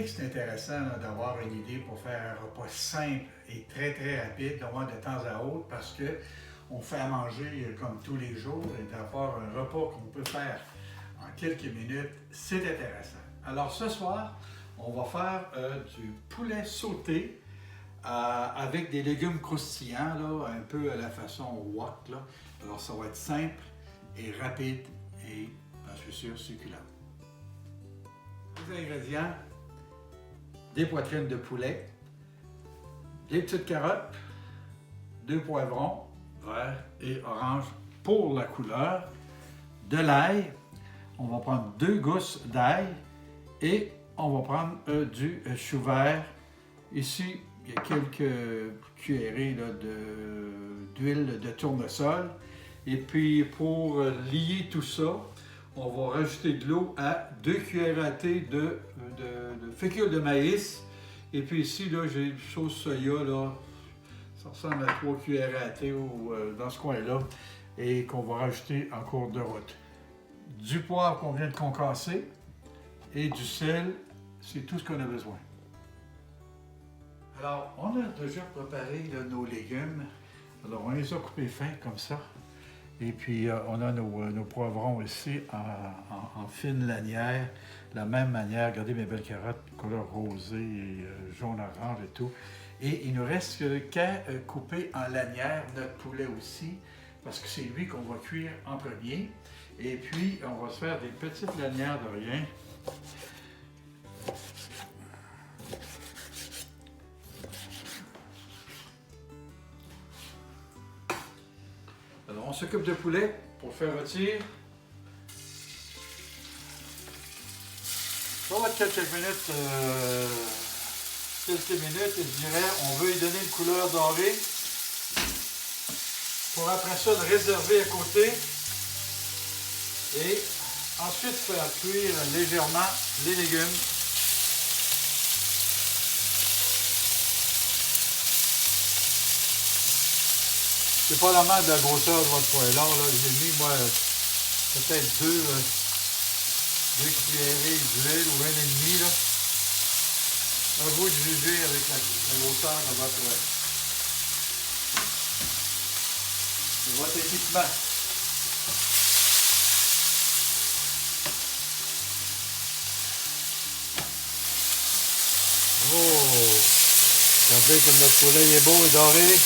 que c'est intéressant d'avoir une idée pour faire un repas simple et très très rapide, d'avoir de temps à autre, parce que on fait à manger comme tous les jours et d'avoir un repas qu'on peut faire en quelques minutes, c'est intéressant. Alors ce soir, on va faire du poulet sauté avec des légumes croustillants, là, un peu à la façon wok. Là. Alors ça va être simple et rapide et, j'en suis sûr, succulent. Les ingrédients, des poitrines de poulet, des petites carottes, 2 poivrons, vert et orange pour la couleur, de l'ail, on va prendre 2 gousses d'ail et on va prendre du chou vert. Ici, il y a quelques cuillerées d'huile de tournesol. Et puis pour lier tout ça, on va rajouter de l'eau à 2 cuillères à thé de fécule de maïs. Et puis ici, là, j'ai une sauce soya, là, ça ressemble à 3 cuillères à thé dans ce coin-là, et qu'on va rajouter en cours de route. Du poivre qu'on vient de concasser et du sel, c'est tout ce qu'on a besoin. Alors, on a déjà préparé là, nos légumes. Alors, on les a coupés fins comme ça. Et puis, on a nos poivrons ici en fines lanières. De la même manière, regardez mes belles carottes, couleur rosée et jaune-orange et tout. Et il ne nous reste qu'à couper en lanières notre poulet aussi, parce que c'est lui qu'on va cuire en premier. Et puis, on va se faire des petites lanières de rien. Alors, on s'occupe de poulet pour le faire rôtir. Ça va être quelques minutes, et je dirais, on veut y donner une couleur dorée. Pour après ça, le réserver à côté. Et ensuite faire cuire légèrement les légumes. C'est pas la main de la grosseur de votre poêlon, là. J'ai mis, moi, peut-être 2 cuillerées d'huile ou 1,5, là. À vous de juger avec la grosseur de votre équipement. Oh! Regardez comme notre poulet est beau et doré.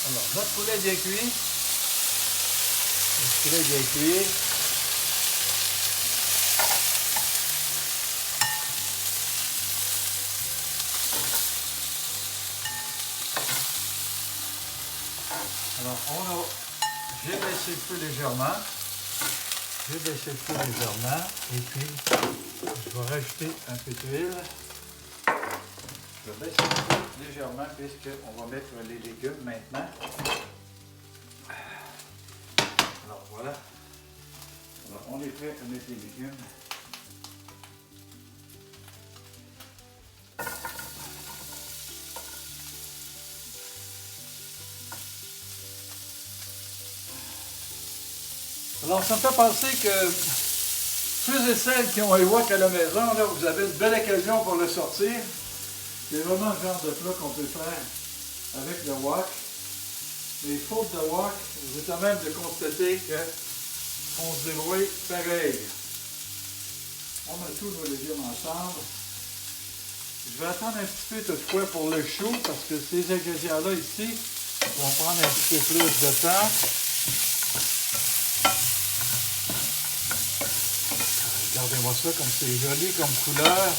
Alors, notre poulet est bien cuit. Notre poulet est bien cuit. Alors, j'ai baissé le feu légèrement. Et puis, je vais rajouter un peu d'huile. Je vais baisser le feu légèrement puisqu'on va mettre les légumes maintenant. Alors voilà. Alors, on est prêt à mettre les légumes. Alors, ça me fait penser que ceux et celles qui ont un wok à la maison, là, vous avez une belle occasion pour le sortir. C'est vraiment le genre de plat qu'on peut faire avec le wok. Mais faute de wok, vous êtes à même de constater qu'on se débrouille pareil. On met tous nos légumes ensemble. Je vais attendre un petit peu toutefois pour le chou, parce que ces ingrédients-là ici vont prendre un petit peu plus de temps. Regardez-moi ça, comme c'est joli comme couleur.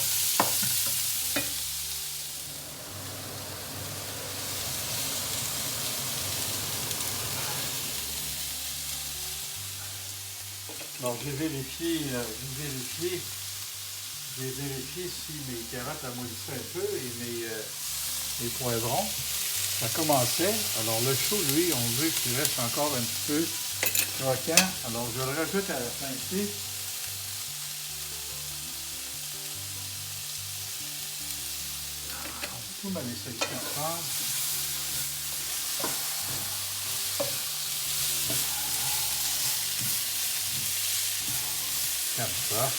Alors j'ai vérifié si mes carottes amollissaient un peu et mes poivrons. Ça commençait. Alors le chou, lui, on veut qu'il reste encore un petit peu croquant. Alors je le rajoute à la fin ici. Tout ma laisser ici ensemble. Voilà.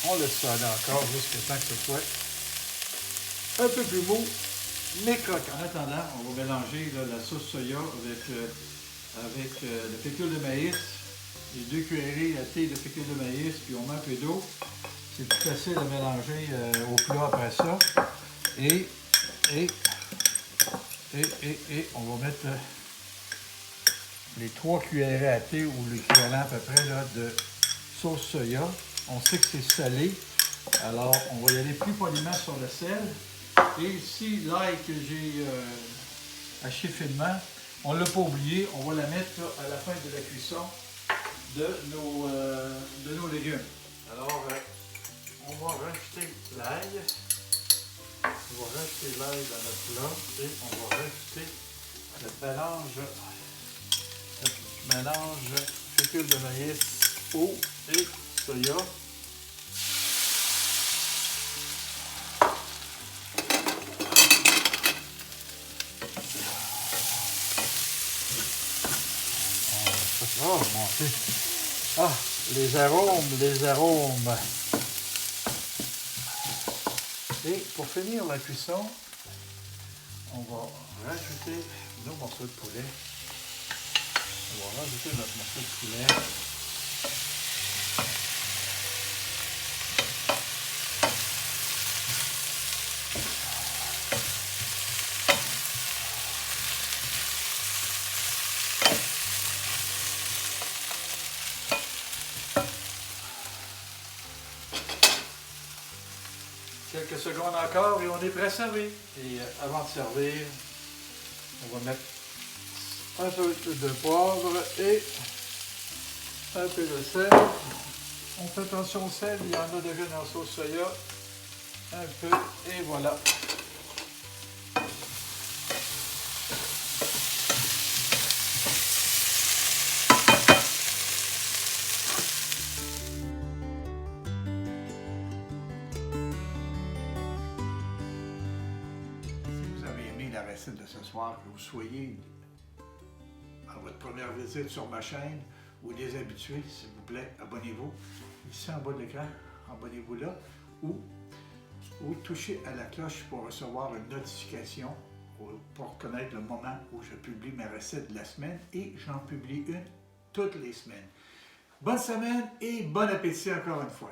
On laisse ça aller encore jusqu'à temps que ce soit un peu plus mou, mais croquant. En attendant, on va mélanger là, la sauce soya avec le fécule de maïs, les 2 cuillerées à thé de fécule de maïs, puis on met un peu d'eau. C'est plus facile à mélanger au plat après ça. Et on va mettre les 3 cuillerées à thé ou l'équivalent à peu près là, de sauce soya. On sait que c'est salé, alors on va y aller plus poliment sur le sel. Et ici, l'ail que j'ai haché finement, on ne l'a pas oublié, on va la mettre là, à la fin de la cuisson de nos légumes. Alors, on va rajouter l'ail. On va rajouter l'ail dans notre plat et on va rajouter le mélange fécule de maïs, eau et soya. Oh mon Dieu! Ah, les arômes! Et pour finir la cuisson, on va rajouter nos morceaux de poulet. On va rajouter notre morceau de poulet. Quelques secondes encore et on est prêt à servir. Et avant de servir, on va mettre un peu de poivre et un peu de sel. On fait attention au sel, il y en a déjà dans la sauce soya. Un peu et voilà. La recette de ce soir, que vous soyez à votre première visite sur ma chaîne ou des habitués, s'il vous plaît, abonnez-vous. Ici en bas de l'écran, abonnez-vous là ou touchez à la cloche pour recevoir une notification pour connaître le moment où je publie mes recettes de la semaine et j'en publie une toutes les semaines. Bonne semaine et bon appétit encore une fois.